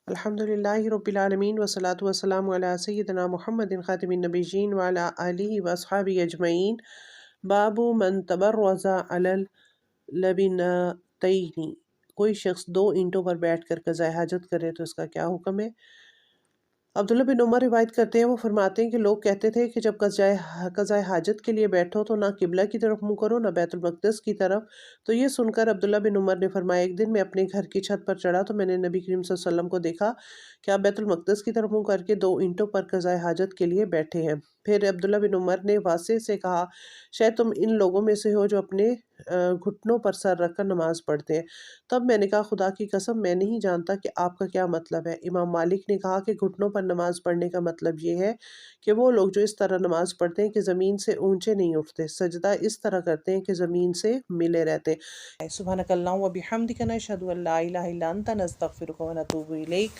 الحمدللہ رب العالمین والصلاة والسلام علی سیدنا محمد خاتم النبیین وعلی آلہ واصحابہ اجمعین۔ باب من تبرز علی اللبنتین، کوئی شخص دو اینٹوں پر بیٹھ کر قضاء حاجت کرے تو اس کا کیا حکم ہے؟ عبداللہ بن عمر روایت کرتے ہیں، وہ فرماتے ہیں کہ لوگ کہتے تھے کہ جب قضاء حاجت کے لیے بیٹھو تو نہ قبلہ کی طرف منہ کرو نہ بیت المقدس کی طرف۔ تو یہ سن کر عبداللہ بن عمر نے فرمایا، ایک دن میں اپنے گھر کی چھت پر چڑھا تو میں نے نبی کریم صلی اللہ علیہ وسلم کو دیکھا کہ آپ بیت المقدس کی طرف منہ کر کے دو اینٹوں پر قضاء حاجت کے لیے بیٹھے ہیں۔ پھر عبداللہ بن عمر نے واسع سے کہا، شاید تم ان لوگوں میں سے ہو جو اپنے گھٹنوں پر سر رکھ کر نماز پڑھتے ہیں۔ تب میں نے کہا، خدا کی قسم میں نہیں جانتا کہ آپ کا کیا مطلب ہے۔ امام مالک نے کہا کہ گھٹنوں پر نماز پڑھنے کا مطلب یہ ہے کہ وہ لوگ جو اس طرح نماز پڑھتے ہیں کہ زمین سے اونچے نہیں اٹھتے، سجدہ اس طرح کرتے ہیں کہ زمین سے ملے رہتے ہیں۔ سبحانک اللہم و بحمدک، نشہد ان لا الہ الا انت، نستغفرک و نتوب الیک۔